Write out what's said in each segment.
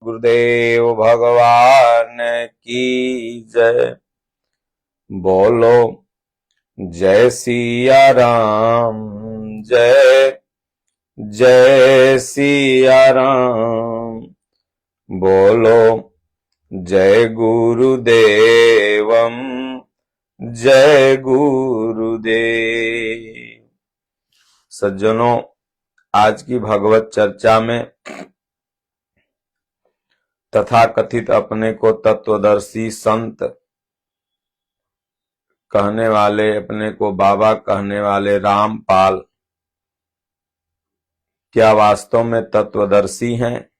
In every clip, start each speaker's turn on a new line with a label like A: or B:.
A: गुरुदेव भगवान की जय। बोलो जय सिया राम, जय जय सिया राम। बोलो जय गुरुदेवम, जय गुरुदेव। सज्जनों, आज की भगवत चर्चा में तथाकथित अपने को तत्वदर्शी संत कहने वाले, अपने को बाबा कहने वाले रामपाल क्या वास्तव में तत्वदर्शी हैं?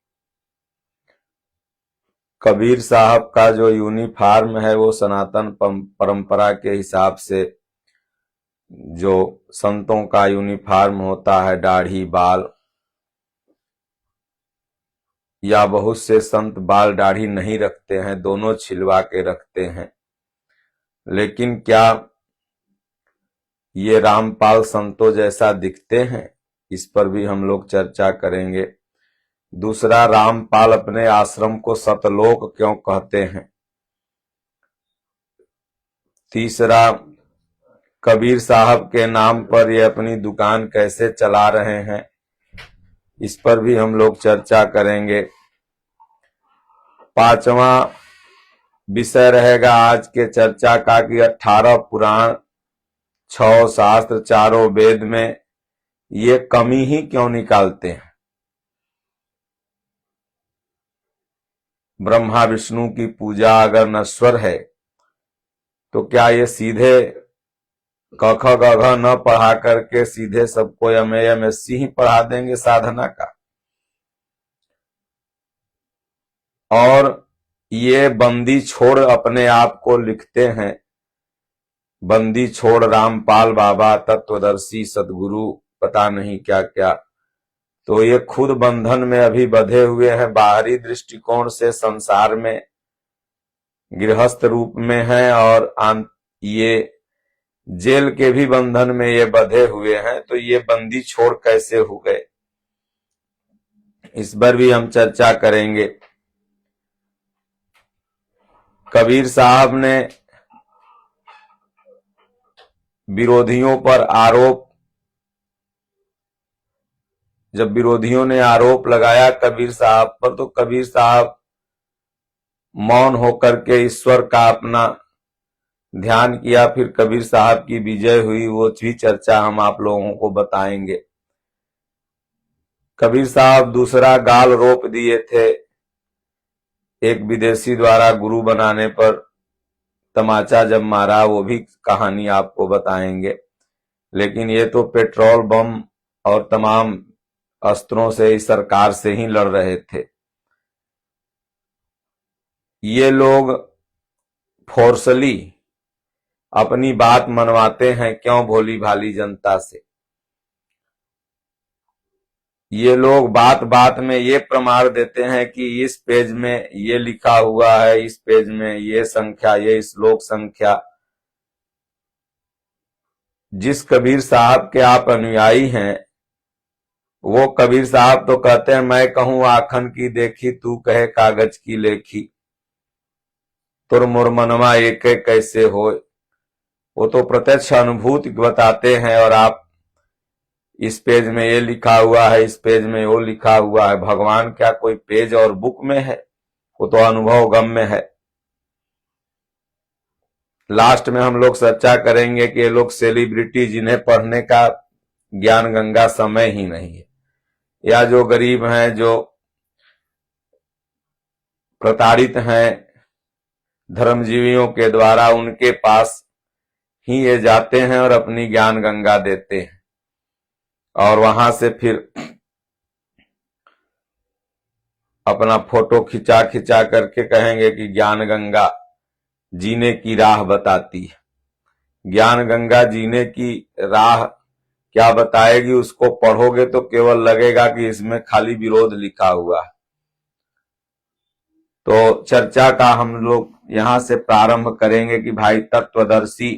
A: कबीर साहब का जो यूनिफॉर्म है वो सनातन परंपरा के हिसाब से जो संतों का यूनिफॉर्म होता है, दाढ़ी बाल, या बहुत से संत बाल दाढ़ी नहीं रखते हैं, दोनों छिलवा के रखते हैं। लेकिन क्या ये रामपाल संतों जैसा दिखते हैं? इस पर भी हम लोग चर्चा करेंगे। दूसरा, रामपाल अपने आश्रम को सतलोक क्यों कहते हैं? तीसरा, कबीर साहब के नाम पर ये अपनी दुकान कैसे चला रहे हैं, इस पर भी हम लोग चर्चा करेंगे। पांचवा विषय रहेगा आज के चर्चा का कि 18 पुराण, 6 शास्त्र, 4 वेद में ये कमी ही क्यों निकालते हैं? ब्रह्मा विष्णु की पूजा अगर नश्वर है तो क्या ये सीधे क ख ग घ न पढ़ा करके सीधे सबको MA/MSc ही पढ़ा देंगे साधना का? और ये बंदी छोड़ अपने आप को लिखते हैं, बंदी छोड़ रामपाल बाबा, तत्वदर्शी सदगुरु, पता नहीं क्या क्या। तो ये खुद बंधन में अभी बंधे हुए हैं, बाहरी दृष्टिकोण से संसार में गृहस्थ रूप में हैं, और ये जेल के भी बंधन में ये बंधे हुए हैं। तो ये बंदी छोड़ कैसे हो गए, इस पर भी हम चर्चा करेंगे। कबीर साहब ने विरोधियों पर आरोप, जब विरोधियों ने आरोप लगाया कबीर साहब पर, तो कबीर साहब मौन होकर के ईश्वर का अपना ध्यान किया। फिर कबीर साहब की विजय हुई, वो भी चर्चा हम आप लोगों को बताएंगे। कबीर साहब दूसरा गाल रोप दिए थे एक विदेशी द्वारा गुरु बनाने पर, तमाचा जब मारा, वो भी कहानी आपको बताएंगे। लेकिन ये तो पेट्रोल बम और तमाम अस्त्रों से इस सरकार से ही लड़ रहे थे। ये लोग फोर्सली अपनी बात मनवाते हैं क्यों भोली भाली जनता से? ये लोग बात बात में ये प्रमाण देते हैं कि इस पेज में ये लिखा हुआ है, इस पेज में ये संख्या, ये श्लोक संख्या। जिस कबीर साहब के आप अनुयायी हैं, वो कबीर साहब तो कहते हैं, मैं कहूं आखन की देखी, तू कहे कागज की लेखी, तुर मोर मनवा एक कैसे हो। वो तो प्रत्यक्ष अनुभूति बताते हैं, और आप इस पेज में ये लिखा हुआ है, इस पेज में वो लिखा हुआ है। भगवान क्या कोई पेज और बुक में है? वो तो अनुभव गम्य है। लास्ट में हम लोग चर्चा करेंगे कि ये लोग सेलिब्रिटी, जिन्हें पढ़ने का ज्ञान गंगा समय ही नहीं है, या जो गरीब हैं, जो प्रताड़ित हैं धर्मजीवियों के द्वारा, उनके पास ही ये जाते हैं और अपनी ज्ञान गंगा देते हैं, और वहां से फिर अपना फोटो खिंचा खिंचा करके कहेंगे कि ज्ञान गंगा जीने की राह बताती है। ज्ञान गंगा जीने की राह क्या बताएगी? उसको पढ़ोगे तो केवल लगेगा कि इसमें खाली विरोध लिखा हुआ है। तो चर्चा का हम लोग यहां से प्रारंभ करेंगे कि भाई तत्वदर्शी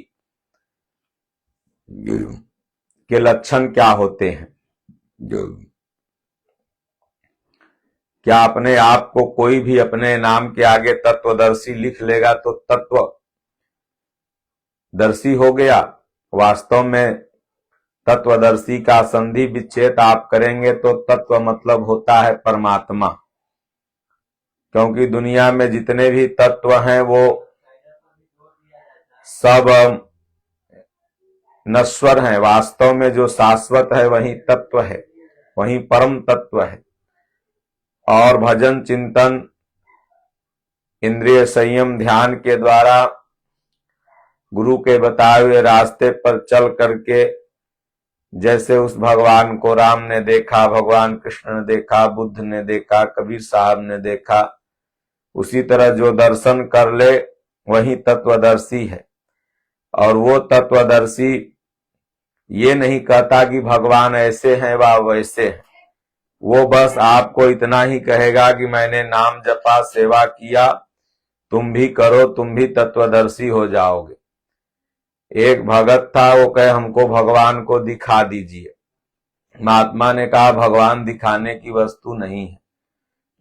A: के लक्षण क्या होते हैं। क्या अपने आप को कोई भी अपने नाम के आगे तत्वदर्शी लिख लेगा तो तत्वदर्शी हो गया? वास्तव में तत्वदर्शी का संधि विच्छेद आप करेंगे तो तत्व मतलब होता है परमात्मा, क्योंकि दुनिया में जितने भी तत्व हैं वो सब नश्वर हैं। वास्तव में जो शाश्वत है वही तत्व है, वही परम तत्व है। और भजन चिंतन इंद्रिय संयम ध्यान के द्वारा गुरु के बताए हुए रास्ते पर चल करके जैसे उस भगवान को राम ने देखा, भगवान कृष्ण ने देखा, बुद्ध ने देखा, कबीर साहब ने देखा, उसी तरह जो दर्शन कर ले वही तत्वदर्शी है। और वो तत्वदर्शी ये नहीं कहता कि भगवान ऐसे हैं व वैसे हैं, वो बस आपको इतना ही कहेगा कि मैंने नाम जपा, सेवा किया, तुम भी करो, तुम भी तत्वदर्शी हो जाओगे। एक भगत था, वो कहे हमको भगवान को दिखा दीजिए। महात्मा ने कहा भगवान दिखाने की वस्तु नहीं है।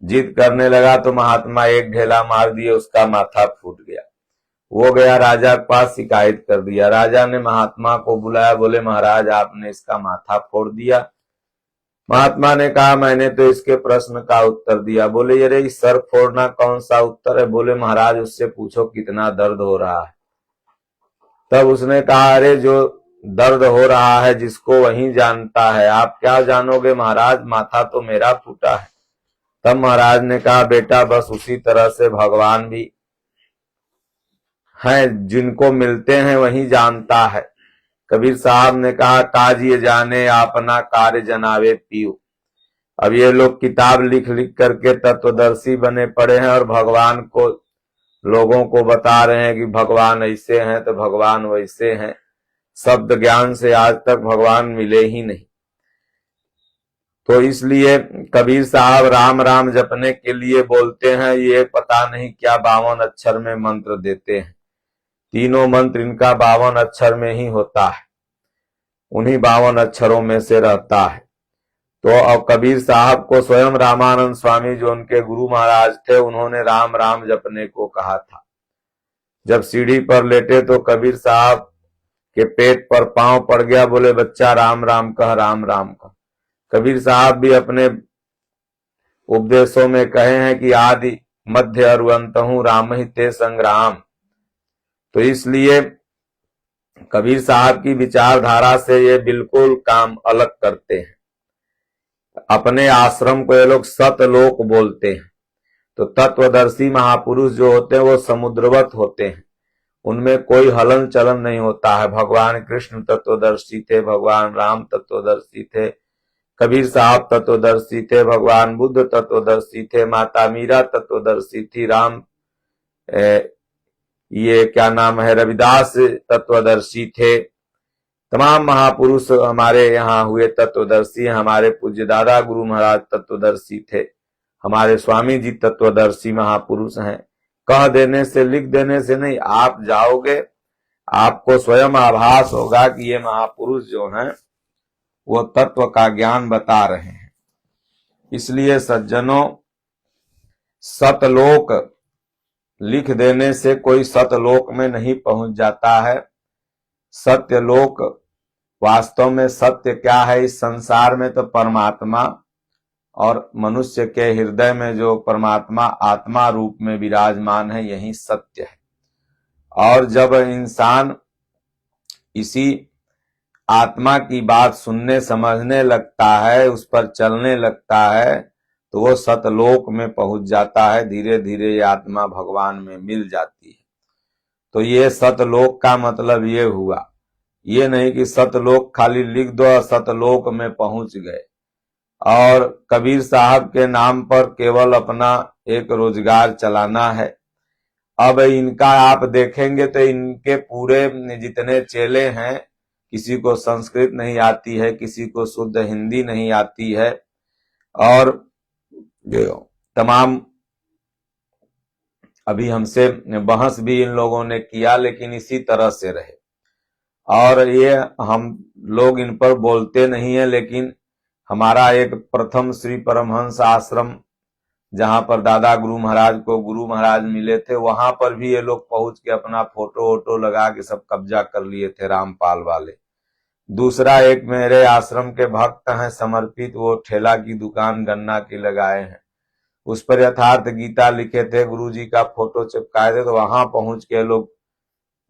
A: जिद करने लगा तो महात्मा एक ढेला मार दिए, उसका माथा फूट गया। वो गया राजा के पास, शिकायत कर दिया। राजा ने महात्मा को बुलाया, बोले महाराज आपने इसका माथा फोड़ दिया। महात्मा ने कहा मैंने तो इसके प्रश्न का उत्तर दिया। बोले अरे इस सर फोड़ना कौन सा उत्तर है? बोले महाराज उससे पूछो कितना दर्द हो रहा है। तब उसने कहा अरे जो दर्द हो रहा है जिसको वही जानता है, आप क्या जानोगे महाराज, माथा तो मेरा फूटा है। तब महाराज ने कहा बेटा बस उसी तरह से भगवान भी हैं, जिनको मिलते हैं वही जानता है। कबीर साहब ने कहा काज ये जाने अपना कार्य जनावे पियो। अब ये लोग किताब लिख लिख करके तत्वदर्शी बने पड़े हैं और भगवान को लोगों को बता रहे हैं कि भगवान ऐसे हैं तो भगवान वैसे हैं। शब्द ज्ञान से आज तक भगवान मिले ही नहीं। तो इसलिए कबीर साहब राम राम जपने के लिए बोलते हैं, ये पता नहीं क्या 52 अक्षर में मंत्र देते हैं। तीनों मंत्र इनका 52 अक्षर में ही होता है, उन्हीं 52 अक्षरों में से रहता है। तो अब कबीर साहब को स्वयं रामानंद स्वामी जो उनके गुरु महाराज थे, उन्होंने राम राम जपने को कहा था। जब सीढ़ी पर लेटे तो कबीर साहब के पेट पर पांव पड़ गया। बोले बच्चा राम राम कह, राम राम कह। कबीर साहब भी अपने उपदेशों में कहे हैं कि आदि मध्य और अंत हूं राम ही ते संग्राम। तो इसलिए कबीर साहब की विचारधारा से ये बिल्कुल काम अलग करते हैं। अपने आश्रम को ये लोग सतलोक बोलते हैं। तो तत्वदर्शी महापुरुष जो होते हैं वो समुद्रवत होते हैं, उनमें कोई हलन चलन नहीं होता है। भगवान कृष्ण तत्वदर्शी थे, भगवान राम तत्वदर्शी थे, कबीर साहब तत्वदर्शी थे, भगवान बुद्ध तत्वदर्शी थे, माता मीरा तत्वदर्शी थी, ये क्या नाम है रविदास तत्वदर्शी थे। तमाम महापुरुष हमारे यहाँ हुए तत्वदर्शी। हमारे पूज्य दादा गुरु महाराज तत्वदर्शी थे, हमारे स्वामी जी तत्वदर्शी महापुरुष हैं। कह देने से लिख देने से नहीं, आप जाओगे आपको स्वयं आभास होगा कि ये महापुरुष जो हैं वो तत्व का ज्ञान बता रहे हैं। इसलिए सज्जनों, सतलोक लिख देने से कोई सतलोक में नहीं पहुंच जाता है। सत्यलोक वास्तव में सत्य क्या है इस संसार में? तो परमात्मा और मनुष्य के हृदय में जो परमात्मा आत्मा रूप में विराजमान है, यही सत्य है। और जब इंसान इसी आत्मा की बात सुनने समझने लगता है, उस पर चलने लगता है, तो वो सतलोक में पहुंच जाता है। धीरे धीरे ये आत्मा भगवान में मिल जाती है। तो ये सतलोक का मतलब ये हुआ, ये नहीं कि सतलोक खाली लिख दो और सतलोक में पहुंच गए। और कबीर साहब के नाम पर केवल अपना एक रोजगार चलाना है। अब इनका आप देखेंगे तो इनके पूरे जितने चेले हैं, किसी को संस्कृत नहीं आती है, किसी को शुद्ध हिंदी नहीं आती है, और तमाम अभी हमसे बहस भी इन लोगों ने किया, लेकिन इसी तरह से रहे। और ये हम लोग इन पर बोलते नहीं है, लेकिन हमारा एक प्रथम श्री परमहंस आश्रम जहां पर दादा गुरु महाराज को गुरु महाराज मिले थे, वहां पर भी ये लोग पहुंच के अपना फोटो वोटो लगा के सब कब्जा कर लिए थे रामपाल वाले। दूसरा, एक मेरे आश्रम के भक्त हैं समर्पित, वो ठेला की दुकान गन्ना की लगाए हैं, उस पर यथार्थ गीता लिखे थे, गुरुजी का फोटो चिपकाए थे, तो वहां पहुंच के लोग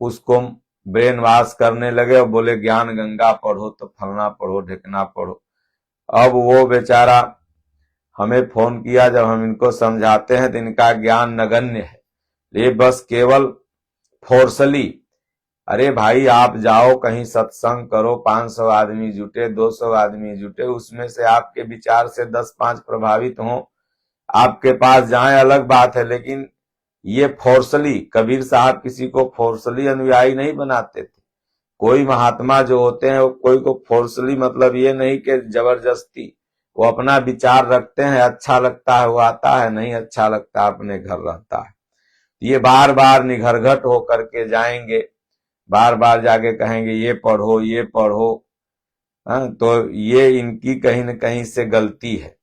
A: उसको ब्रेन वॉश करने लगे और बोले ज्ञान गंगा पढ़ो तो फलना पढ़ो ढिकना पढ़ो। अब वो बेचारा हमें फोन किया, जब हम इनको समझाते हैं तो इनका ज्ञान नगण्य है, ये बस केवल फोर्सली। अरे भाई आप जाओ कहीं सत्संग करो, 500 आदमी जुटे, 200 आदमी जुटे, उसमें से आपके विचार से 10-5 प्रभावित हों, आपके पास जाएं अलग बात है, लेकिन ये फोर्सली, कबीर साहब किसी को फोर्सली अनुयायी नहीं बनाते थे। कोई महात्मा जो होते हैं कोई को फोर्सली, मतलब ये नहीं कि जबरदस्ती, वो अपना विचार रखते हैं, अच्छा लगता है वो आता है, नहीं अच्छा लगता अपने घर रहता है। ये बार बार निघरघट हो करके जाएंगे, बार बार जाके कहेंगे ये पढ़ो ये पढ़ो, तो ये इनकी कहीं न कहीं से गलती है।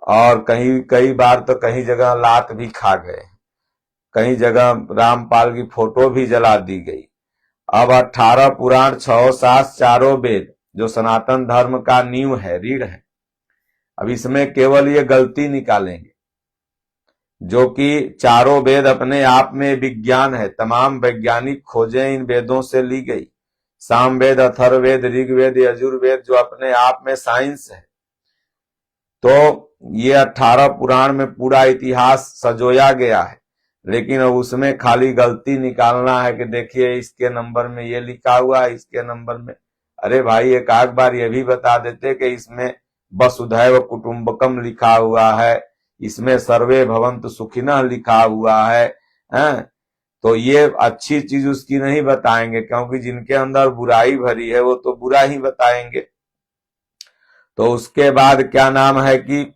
A: और कई बार तो कहीं जगह लात भी खा गए, कई जगह रामपाल की फोटो भी जला दी गई। अब 18 पुराण 6 शास्त्र चारों वेद जो सनातन धर्म का नींव है, रीढ़ है, अब इसमें केवल ये गलती निकालेंगे, जो कि चारों वेद अपने आप में विज्ञान है, तमाम वैज्ञानिक खोजें इन वेदों से ली गई, सामवेद अथर्ववेद ऋग्वेद यजुर्वेद जो अपने आप में साइंस है। तो ये 18 पुराण में पूरा इतिहास सजोया गया है, लेकिन अब उसमें खाली गलती निकालना है कि देखिए इसके नंबर में ये लिखा हुआ है, इसके नंबर में। अरे भाई एक आध बार ये भी बता देते कि इसमें वसुधैव कुटुंबकम लिखा हुआ है, इसमें सर्वे भवन्तु सुखिनः लिखा हुआ है, तो ये अच्छी चीज उसकी नहीं बताएंगे, क्योंकि जिनके अंदर बुराई भरी है वो तो बुरा ही बताएंगे। तो उसके बाद क्या नाम है कि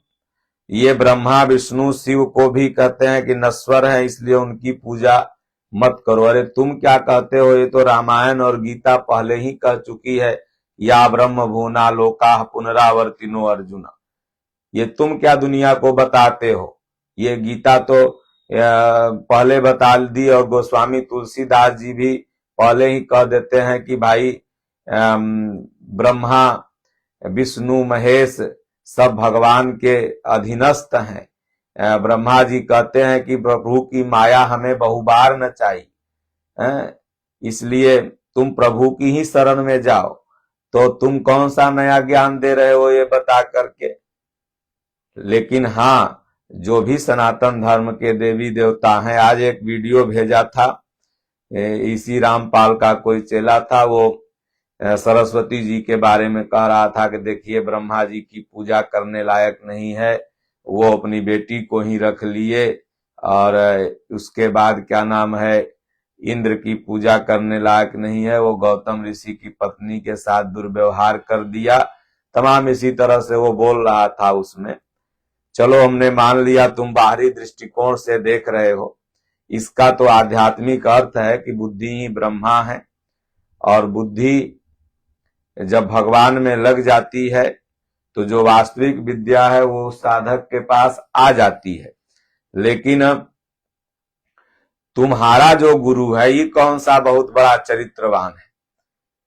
A: ये ब्रह्मा विष्णु शिव को भी कहते हैं कि नश्वर है, इसलिए उनकी पूजा मत करो। अरे तुम क्या कहते हो, ये तो रामायण और गीता पहले ही कह चुकी है, या ब्रह्म भूना लोका पुनरावर्तिनो अर्जुन। ये तुम क्या दुनिया को बताते हो, ये गीता तो पहले बता दी, और गोस्वामी तुलसीदास जी भी पहले ही कह देते हैं कि भाई ब्रह्मा विष्णु महेश सब भगवान के अधीनस्थ हैं। ब्रह्मा जी कहते हैं कि प्रभु की माया हमें बहुबार न चाहिए, इसलिए तुम प्रभु की ही शरण में जाओ। तो तुम कौन सा नया ज्ञान दे रहे हो ये बता करके। लेकिन हाँ, जो भी सनातन धर्म के देवी देवता हैं, आज एक वीडियो भेजा था, इसी रामपाल का कोई चेला था, वो सरस्वती जी के बारे में कह रहा था कि देखिए ब्रह्मा जी की पूजा करने लायक नहीं है, वो अपनी बेटी को ही रख लिए, और उसके बाद क्या नाम है इंद्र की पूजा करने लायक नहीं है, वो गौतम ऋषि की पत्नी के साथ दुर्व्यवहार कर दिया, तमाम इसी तरह से वो बोल रहा था उसमें। चलो हमने मान लिया तुम बाहरी दृष्टिकोण से देख रहे हो, इसका तो आध्यात्मिक अर्थ है कि बुद्धि ही ब्रह्मा है, और बुद्धि जब भगवान में लग जाती है तो जो वास्तविक विद्या है वो साधक के पास आ जाती है। लेकिन तुम्हारा जो गुरु है ये कौन सा बहुत बड़ा चरित्रवान है,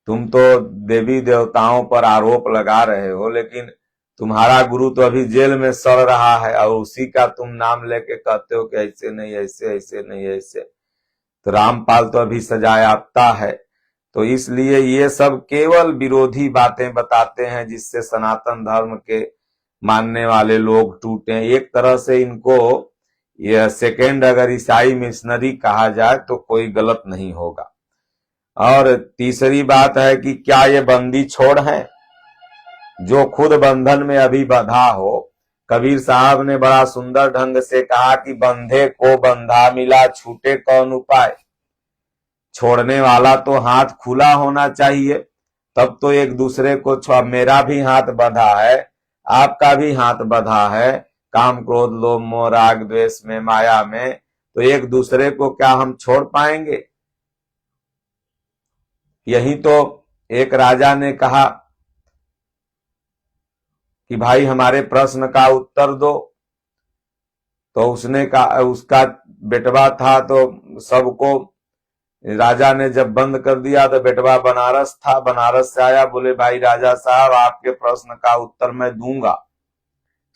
A: तुम तो देवी देवताओं पर आरोप लगा रहे हो, लेकिन तुम्हारा गुरु तो अभी जेल में सड़ रहा है, और उसी का तुम नाम लेके कहते हो कि ऐसे नहीं ऐसे, ऐसे नहीं ऐसे। तो रामपाल तो अभी सजायाफ्ता है। तो इसलिए ये सब केवल विरोधी बातें बताते हैं, जिससे सनातन धर्म के मानने वाले लोग टूटे। एक तरह से इनको यह सेकेंड अगर ईसाई मिशनरी कहा जाए तो कोई गलत नहीं होगा। और तीसरी बात है कि क्या ये बंदी छोड़ है, जो खुद बंधन में अभी बंधा हो। कबीर साहब ने बड़ा सुंदर ढंग से कहा कि बंधे को बंधा मिला, छूटे कौन उपाय। छोड़ने वाला तो हाथ खुला होना चाहिए, तब तो एक दूसरे को मेरा भी हाथ बंधा है, आपका भी हाथ बंधा है, काम क्रोध लोभ मोह राग द्वेष में माया में, तो एक दूसरे को क्या हम छोड़ पाएंगे। यही तो एक राजा ने कहा कि भाई हमारे प्रश्न का उत्तर दो, तो उसने कहा, उसका बेटवा था, तो सबको राजा ने जब बंद कर दिया तो बेटवा बनारस था, बनारस से आया, बोले भाई राजा साहब आपके प्रश्न का उत्तर मैं दूंगा।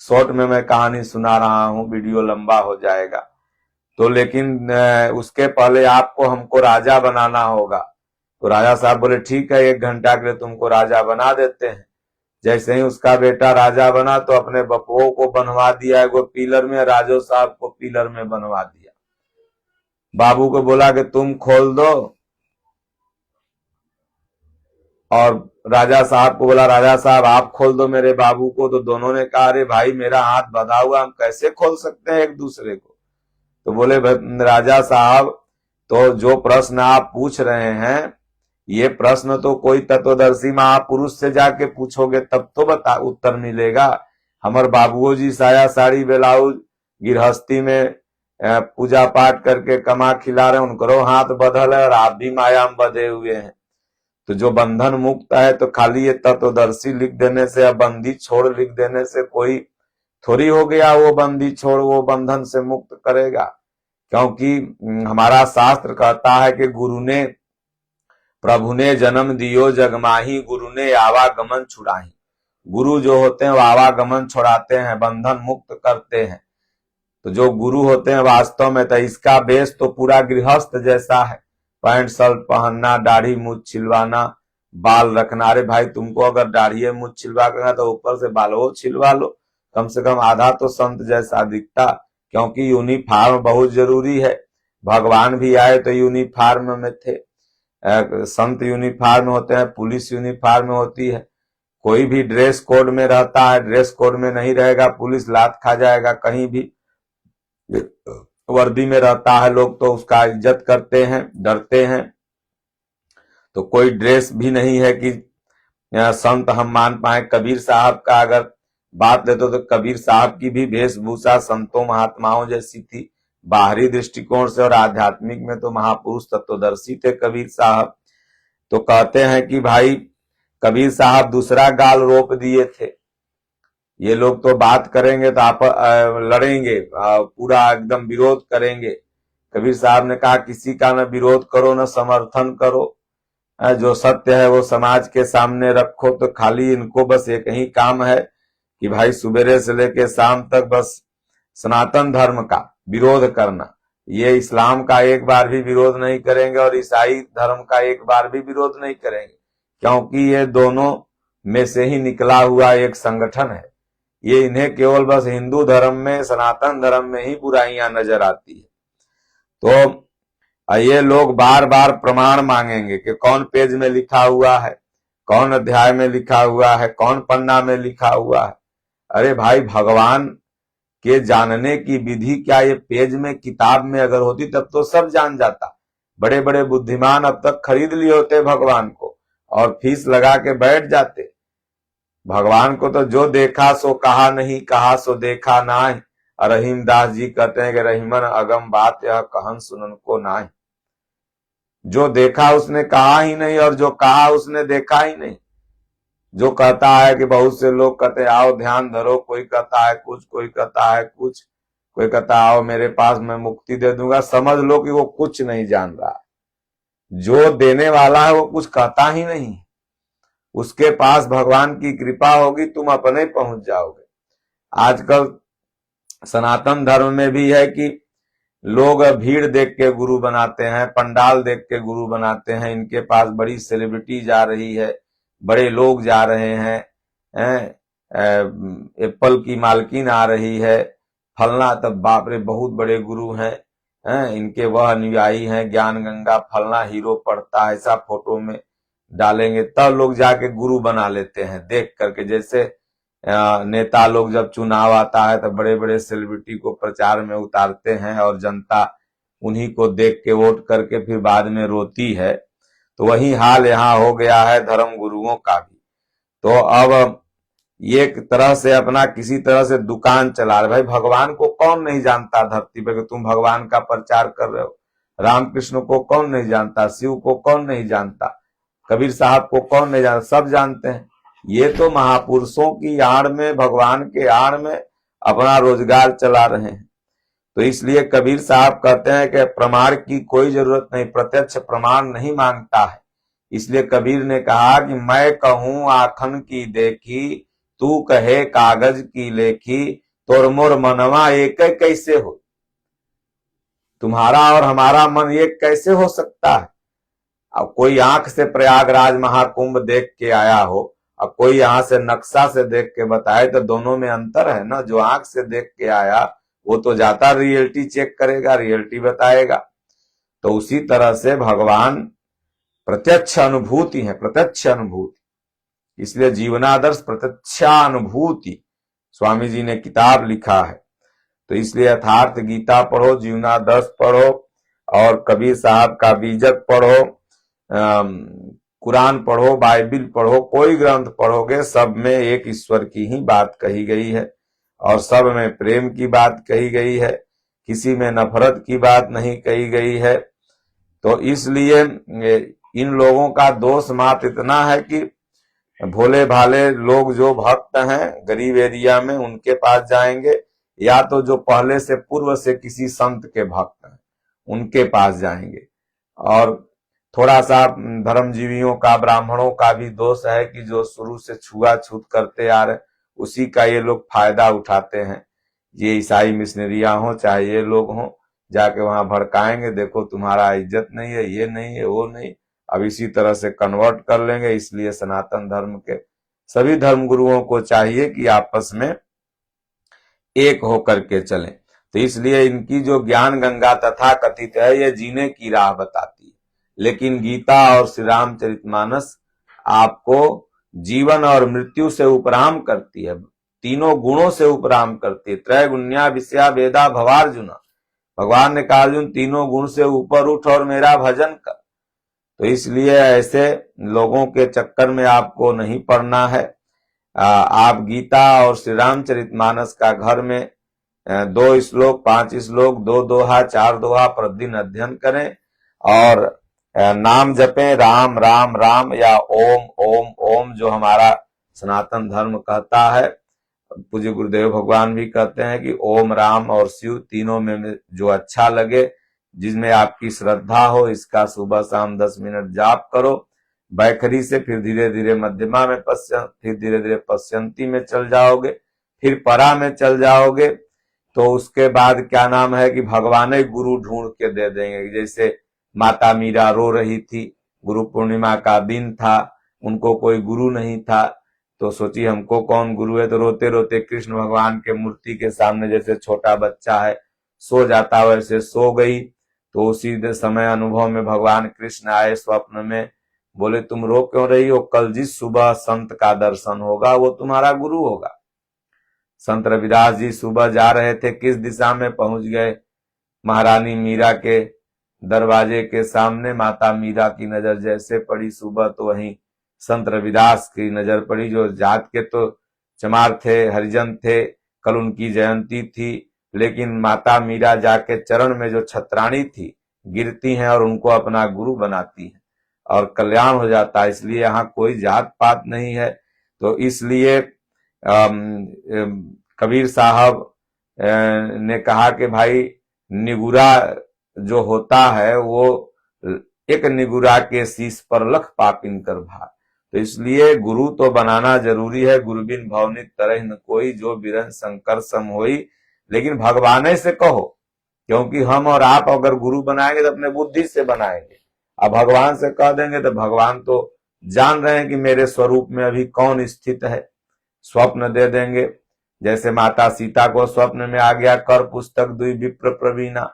A: शॉर्ट में मैं कहानी सुना रहा हूं, वीडियो लंबा हो जाएगा तो, लेकिन उसके पहले आपको हमको राजा बनाना होगा। तो राजा साहब बोले ठीक है, 1 घंटा के लिए तुमको राजा बना देते हैं। जैसे ही उसका बेटा राजा बना तो अपने बपुओं को बनवा दिया, एगो पिलर में, राजो साहब को पिलर में बनवा दिया। बाबू को बोला कि तुम खोल दो, और राजा साहब को बोला राजा साहब आप खोल दो मेरे बाबू को। तो दोनों ने कहा अरे भाई मेरा हाथ बंधा हुआ, हम कैसे खोल सकते हैं एक दूसरे को। तो बोले राजा साहब, तो जो प्रश्न आप पूछ रहे हैं, ये प्रश्न तो कोई तत्वदर्शी महापुरुष से जाके पूछोगे तब तो बता उत्तर मिलेगा। हमारे बाबुओ जी साया साड़ी ब्लाउज गृहस्थी में पूजा पाठ करके कमा खिला रहे, उनको हाथ बंधल है और आप भी माया में बंधे हुए हैं। तो जो बंधन मुक्त है, तो खाली ये तत्वदर्शी लिख देने से या बंदी छोड़ लिख देने से कोई थोड़ी हो गया वो बंदी छोड़ वो बंधन से मुक्त करेगा। क्योंकि हमारा शास्त्र कहता है कि गुरु ने प्रभु ने जन्म दियो जगमाही, गुरु ने आवागमन छुड़ाही। गुरु जो होते हैं वो आवागमन छुड़ाते हैं, बंधन मुक्त करते हैं। तो जो गुरु होते हैं वास्तव में, तो इसका बेस तो पूरा गृहस्थ जैसा है, पैंट शर्ट पहनना, दाढ़ी मूछ छिलवाना, बाल रखना। अरे भाई तुमको अगर दाढ़ी मूछ छिलवा करना तो ऊपर से बालों छिलवा लो, कम से कम आधा तो संत जैसा दिखता। क्योंकि यूनिफॉर्म बहुत जरूरी है। भगवान भी आए तो यूनिफॉर्म में थे, संत यूनिफॉर्म होते हैं, पुलिस यूनिफॉर्म होती है। कोई भी ड्रेस कोड में रहता है, ड्रेस कोड में नहीं रहेगा पुलिस लात खा जाएगा। कहीं भी वर्दी में रहता है लोग तो उसका इज्जत करते हैं, डरते हैं। तो कोई ड्रेस भी नहीं है कि संत हम मान पाए। कबीर साहब का अगर बात लेते तो कबीर साहब की भी वेशभूषा संतों महात्माओं जैसी थी, बाहरी दृष्टिकोण से, और आध्यात्मिक में तो महापुरुष तत्वदर्शी थे कबीर साहब। तो कहते हैं कि भाई कबीर साहब दूसरा गाल रोप दिए थे। ये लोग तो बात करेंगे तो आप लड़ेंगे, पूरा एकदम विरोध करेंगे। कबीर साहब ने कहा किसी का न विरोध करो न समर्थन करो, जो सत्य है वो समाज के सामने रखो। तो खाली इनको बस एक ही काम है कि भाई सुबेरे से लेके शाम तक बस सनातन धर्म का विरोध करना। ये इस्लाम का एक बार भी विरोध नहीं करेंगे और ईसाई धर्म का एक बार भी विरोध नहीं करेंगे, क्योंकि ये दोनों में से ही निकला हुआ एक संगठन है। ये इन्हें केवल बस हिंदू धर्म में, सनातन धर्म में ही बुराइयां नजर आती है। तो ये लोग बार बार प्रमाण मांगेंगे कि कौन पेज में लिखा हुआ है, कौन अध्याय में लिखा हुआ है, कौन पन्ना में लिखा हुआ है। अरे भाई भगवान के जानने की विधि क्या ये पेज में किताब में अगर होती तब तो सब जान जाता। बड़े बड़े बुद्धिमान अब तक खरीद लिए होते भगवान को और फीस लगा के बैठ जाते। भगवान को तो जो देखा सो कहा नहीं, कहा सो देखा नाहि। रहीमदास जी कहते हैं कि रहीमन अगम बात यह कहन सुनन को नाहि। जो देखा उसने कहा ही नहीं और जो कहा उसने देखा ही नहीं। जो कहता है कि बहुत से लोग कहते हैं आओ ध्यान धरो, कोई कहता है कुछ, कोई कहता है कुछ, कोई कहता है आओ मेरे पास मैं मुक्ति दे दूंगा। समझ लो कि वो कुछ नहीं जान रहा। जो देने वाला है वो कुछ कहता ही नहीं। उसके पास भगवान की कृपा होगी, तुम अपने पहुंच जाओगे। आजकल सनातन धर्म में भी है कि लोग भीड़ देख के गुरु बनाते हैं, पंडाल देख के गुरु बनाते हैं। इनके पास बड़ी सेलिब्रिटी जा रही है, बड़े लोग जा रहे हैं, एप्पल की मालकिन आ रही है, फलना, तब बाप रे बहुत बड़े गुरु हैं, इनके वह अनुयायी हैं, ज्ञान गंगा फलना हीरो पढ़ता है, ऐसा फोटो में डालेंगे तब लोग जाके गुरु बना लेते हैं देख करके। जैसे नेता लोग जब चुनाव आता है तो बड़े बड़े सेलिब्रिटी को प्रचार में उतारते हैं और जनता उन्हीं को देख के वोट करके फिर बाद में रोती है। तो वही हाल यहाँ हो गया है धर्म गुरुओं का भी। तो अब ये एक तरह से अपना किसी तरह से दुकान चला रहे। भाई भगवान को कौन नहीं जानता धरती पर, तुम भगवान का प्रचार कर रहे हो। रामकृष्ण को कौन नहीं जानता, शिव को कौन नहीं जानता, कबीर साहब को कौन नहीं जानता, सब जानते हैं। ये तो महापुरुषों की आड़ में, भगवान के आड़ में अपना रोजगार चला रहे हैं। तो इसलिए कबीर साहब कहते हैं कि प्रमाण की कोई जरूरत नहीं, प्रत्यक्ष प्रमाण नहीं मांगता है। इसलिए कबीर ने कहा कि मैं कहूं आखन की देखी, तू कहे कागज की लेखी, तोर मोर मनवा एक कैसे हो। तुम्हारा और हमारा मन एक कैसे हो सकता है। अब कोई आंख से प्रयागराज महाकुंभ देख के आया हो, अब कोई यहां से नक्शा से देख के बताए, तो दोनों में अंतर है ना। जो आंख से देख के आया वो तो जाता रियलिटी चेक करेगा, रियलिटी बताएगा। तो उसी तरह से भगवान प्रत्यक्ष अनुभूति है, प्रत्यक्ष अनुभूति। इसलिए जीवनादर्श प्रत्यक्षानुभूति स्वामी जी ने किताब लिखा है। तो इसलिए यथार्थ गीता पढ़ो, जीवनादर्श पढ़ो, और कबीर साहब का बीजक पढ़ो, कुरान पढ़ो, बाइबिल पढ़ो, कोई ग्रंथ पढ़ोगे सब में एक ईश्वर की ही बात कही गई है, और सब में प्रेम की बात कही गई है, किसी में नफरत की बात नहीं कही गई है। तो इसलिए इन लोगों का दोष मात्र इतना है कि भोले भाले लोग जो भक्त हैं गरीब एरिया में, उनके पास जाएंगे, या तो जो पहले से पूर्व से किसी संत के भक्त हैं उनके पास जाएंगे। और थोड़ा सा धर्मजीवियों का, ब्राह्मणों का भी दोष है कि जो शुरू से छुआछूत करते आ रहे, उसी का ये लोग फायदा उठाते हैं। ये ईसाई मिशनरियां हो चाहे ये लोग हों, जाके वहां भड़काएंगे, देखो तुम्हारा इज्जत नहीं है, ये नहीं है, वो नहीं। अब इसी तरह से कन्वर्ट कर लेंगे। इसलिए सनातन धर्म के सभी धर्मगुरुओं को चाहिए कि आपस में एक होकर के चलें। तो इसलिए इनकी जो ज्ञान गंगा तथा कथित है, ये जीने की राह बताती है, लेकिन गीता और श्री रामचरितमानस आपको जीवन और मृत्यु से उपराम करती है, तीनों गुणों से उपराम करती है। त्रय गुण्या विषया वेदा भवार्जुना, भगवान ने कहा अर्जुन तीनों गुण से ऊपर उठ और मेरा भजन कर। तो इसलिए ऐसे लोगों के चक्कर में आपको नहीं पड़ना है। आप गीता और श्री रामचरितमानस का घर में 2 श्लोक, 5 श्लोक, 2 दोहा, 4 दोहा प्रतिदिन अध्ययन करें, और नाम जपें, राम राम राम, या ओम ओम ओम, जो हमारा सनातन धर्म कहता है। पूज्य गुरुदेव भगवान भी कहते हैं कि ओम, राम और शिव तीनों में जो अच्छा लगे, जिसमें आपकी श्रद्धा हो, इसका सुबह शाम 10 मिनट जाप करो। बैखरी से फिर धीरे धीरे मध्यमा में फिर धीरे धीरे पश्यंती में चल जाओगे, फिर परा में चल जाओगे। तो उसके बाद क्या नाम है कि भगवान ही गुरु ढूंढ के दे देंगे। जैसे माता मीरा रो रही थी, गुरु पूर्णिमा का दिन था, उनको कोई गुरु नहीं था, तो सोची हमको कौन गुरु है। तो रोते रोते कृष्ण भगवान के मूर्ति के सामने, जैसे छोटा बच्चा है सो जाता वैसे सो गई। तो उसी समय अनुभव में भगवान कृष्ण आए स्वप्न में, बोले तुम रो क्यों रही हो, कल जिस सुबह संत का दर्शन होगा वो तुम्हारा गुरु होगा। संत रविदास जी सुबह जा रहे थे, किस दिशा में पहुंच गए, महारानी मीरा के दरवाजे के सामने। माता मीरा की नजर जैसे पड़ी सुबह, तो वहीं संत रविदास की नजर पड़ी, जो जात के तो चमार थे, हरिजन थे, कल उनकी जयंती थी, लेकिन माता मीरा जाके चरण में जो छत्राणी थी गिरती हैं और उनको अपना गुरु बनाती है और कल्याण हो जाता है। इसलिए यहाँ कोई जात पात नहीं है। तो इसलिए कबीर साहब ने कहा कि भाई निगुरा जो होता है वो एक निगुरा के शीश पर लख पापिन कर भार। तो इसलिए गुरु तो बनाना जरूरी है। गुरु बिन भवनित तरह न कोई, जो बिरन शंकर सम होई। लेकिन भगवान से कहो, क्योंकि हम और आप अगर गुरु बनाएंगे तो अपने बुद्धि से बनाएंगे। अब भगवान से कह देंगे तो भगवान तो जान रहे हैं कि मेरे स्वरूप में अभी कौन स्थित है, स्वप्न दे देंगे। जैसे माता सीता को स्वप्न में आ गया कर पुस्तक दुई विप्र प्रवीणा,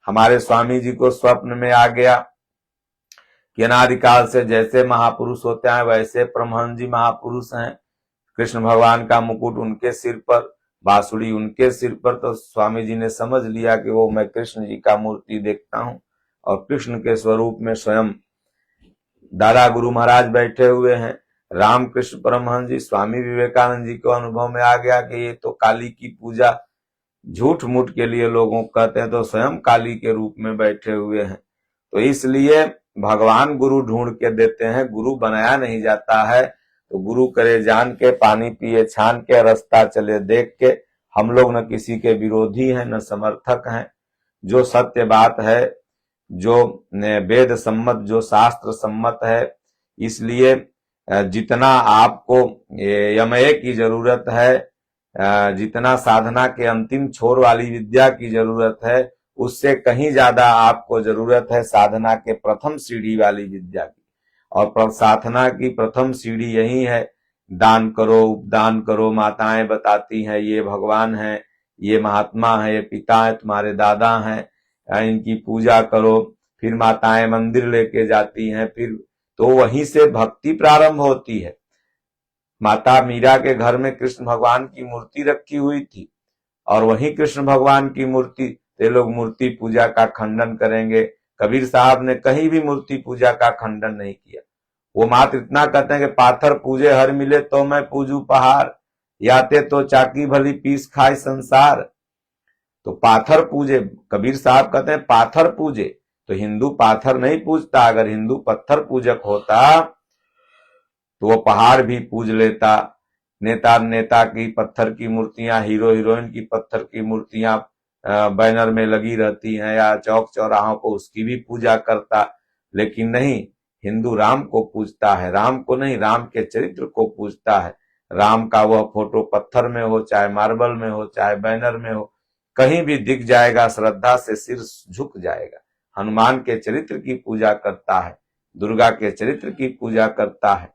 A: हमारे स्वामी जी को स्वप्न में आ गया कि अनादिकाल से जैसे महापुरुष होते हैं वैसे परमहंस जी महापुरुष हैं। कृष्ण भगवान का मुकुट उनके सिर पर, बांसुरी उनके सिर पर। तो स्वामी जी ने समझ लिया कि वो मैं कृष्ण जी का मूर्ति देखता हूं, और कृष्ण के स्वरूप में स्वयं दादा गुरु महाराज बैठे हुए हैं। रामकृष्ण परमहंस जी, स्वामी विवेकानंद जी को अनुभव में आ गया कि ये तो काली की पूजा झूठ मूठ के लिए लोगों को कहते हैं, तो स्वयं काली के रूप में बैठे हुए हैं। तो इसलिए भगवान गुरु ढूंढ के देते हैं, गुरु बनाया नहीं जाता है। तो गुरु करे जान के, पानी पिए छान के, रास्ता चले देख के, हम लोग न किसी के विरोधी हैं न समर्थक हैं। जो सत्य बात है, जो वेद सम्मत, जो शास्त्र सम्मत है, इसलिए जितना आपको यमय की जरूरत है, जितना साधना के अंतिम छोर वाली विद्या की जरूरत है, उससे कहीं ज्यादा आपको जरूरत है साधना के प्रथम सीढ़ी वाली विद्या की। और साधना की प्रथम सीढ़ी यही है, दान करो, उपदान करो। माताएं बताती हैं ये भगवान है, ये महात्मा है, ये पिता है, तुम्हारे दादा हैं, इनकी पूजा करो। फिर माताएं मंदिर लेके जाती हैं, फिर तो वहीं से भक्ति प्रारंभ होती है। माता मीरा के घर में कृष्ण भगवान की मूर्ति रखी हुई थी, और वहीं कृष्ण भगवान की मूर्ति, ये लोग मूर्ति पूजा का खंडन करेंगे। कबीर साहब ने कहीं भी मूर्ति पूजा का खंडन नहीं किया। वो मात्र इतना कहते हैं कि पाथर पूजे हर मिले तो मैं पूजू पहाड़, याते तो चाकी भली पीस खाए संसार। तो पाथर पूजे, कबीर साहब कहते हैं पाथर पूजे। तो हिंदू पाथर नहीं पूजता, अगर हिंदू पत्थर पूजक होता तो वो पहाड़ भी पूज लेता। नेता की पत्थर की मूर्तियां, हीरो हीरोइन की पत्थर की मूर्तियां बैनर में लगी रहती हैं, या चौक चौराहों को उसकी भी पूजा करता। लेकिन नहीं, हिंदू राम को पूजता है, राम को नहीं, राम के चरित्र को पूजता है। राम का वह फोटो पत्थर में हो, चाहे मार्बल में हो, चाहे बैनर में हो, कहीं भी दिख जाएगा, श्रद्धा से सिर झुक जाएगा। हनुमान के चरित्र की पूजा करता है, दुर्गा के चरित्र की पूजा करता है।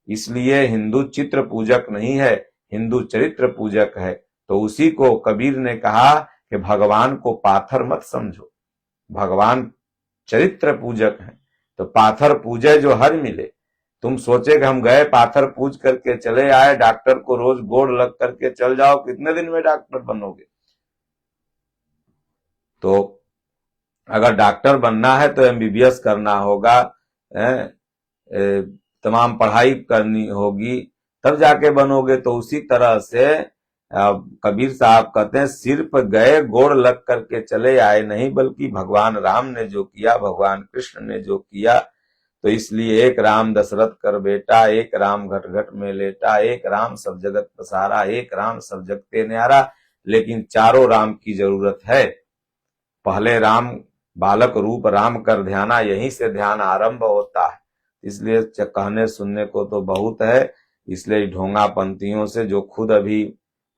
A: इसलिए हिंदू चित्र पूजक नहीं है, हिंदू चरित्र पूजक है। तो उसी को कबीर ने कहा कि भगवान को पाथर मत समझो, भगवान चरित्र पूजक है। तो पाथर पूजे जो हर मिले। तुम सोचे कि हम गए पाथर पूज करके चले आए, डॉक्टर को रोज गोड़ लग करके चल जाओ, कितने दिन में डॉक्टर बनोगे? तो अगर डॉक्टर बनना है तो एमबीबीएस करना होगा, तमाम पढ़ाई करनी होगी, तब जाके बनोगे। तो उसी तरह से कबीर साहब कहते हैं सिर्फ गए गोड़ लग करके चले आए नहीं, बल्कि भगवान राम ने जो किया, भगवान कृष्ण ने जो किया। तो इसलिए एक राम दशरथ कर बेटा, एक राम घट घट में लेटा, एक राम सब जगत पसारा, एक राम सब जगते न्यारा। लेकिन चारों राम की जरूरत है। पहले राम बालक रूप राम कर ध्याना, यहीं से ध्यान आरंभ होता है। इसलिए कहने सुनने को तो बहुत है। इसलिए ढोंगा पंथियों से, जो खुद अभी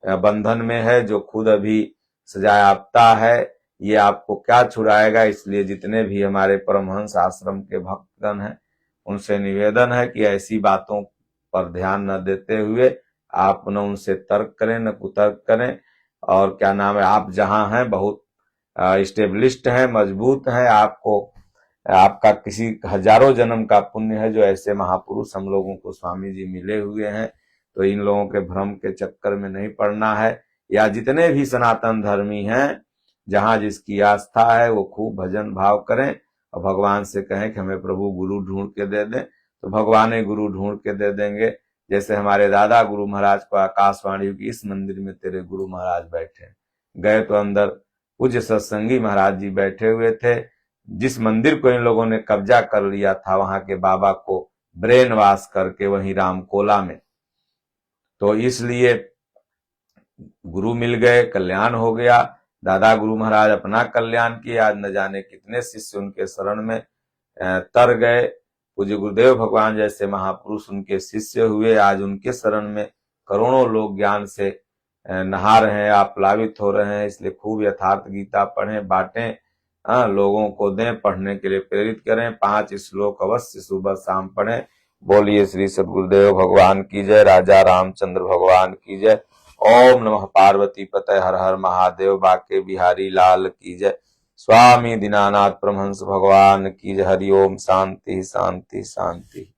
A: बंधन में है, जो खुद अभी सजायाफ्ता है, ये आपको क्या छुड़ाएगा। इसलिए जितने भी हमारे परमहंस आश्रम के भक्तगण हैं, उनसे निवेदन है कि ऐसी बातों पर ध्यान न देते हुए आप न उनसे तर्क करें न कुतर्क करें। और क्या नाम है, आप जहां हैं बहुत स्टेब्लिश्ड हैं, मजबूत हैं, आपका किसी हजारों जन्म का पुण्य है जो ऐसे महापुरुष हम लोगों को स्वामी जी मिले हुए हैं। तो इन लोगों के भ्रम के चक्कर में नहीं पड़ना है। या जितने भी सनातन धर्मी हैं, जहां जिसकी आस्था है, वो खूब भजन भाव करें और भगवान से कहें कि हमें प्रभु गुरु ढूंढ के दे दें। तो भगवान ही गुरु ढूंढ के दे देंगे। जैसे हमारे दादा गुरु महाराज को आकाशवाणी की इस मंदिर में तेरे गुरु महाराज बैठे, गए तो अंदर पूज्य सत्संगी महाराज जी बैठे हुए थे। जिस मंदिर को इन लोगों ने कब्जा कर लिया था, वहां के बाबा को ब्रेन वॉश करके वहीं रामकोला में। तो इसलिए गुरु मिल गए, कल्याण हो गया। दादा गुरु महाराज अपना कल्याण किए, आज न जाने कितने शिष्य उनके शरण में तर गए। पूज्य गुरुदेव भगवान जैसे महापुरुष उनके शिष्य हुए, आज उनके शरण में करोड़ों लोग ज्ञान से नहा रहे हैं, आप प्लावित हो रहे हैं। इसलिए खूब यथार्थ गीता पढ़ें, बांटें, लोगों को दें, पढ़ने के लिए प्रेरित करें। 5 श्लोक अवश्य सुबह शाम पढ़ें। बोलिए श्री सद्गुरुदेव भगवान की जय, राजा रामचंद्र भगवान की जय। ओम नमः पार्वती पतये, हर हर महादेव, बाके बिहारी लाल की जय। स्वामी दीनानाथ परमहंस भगवान की जय। हरि ओम। शांति शांति शांति।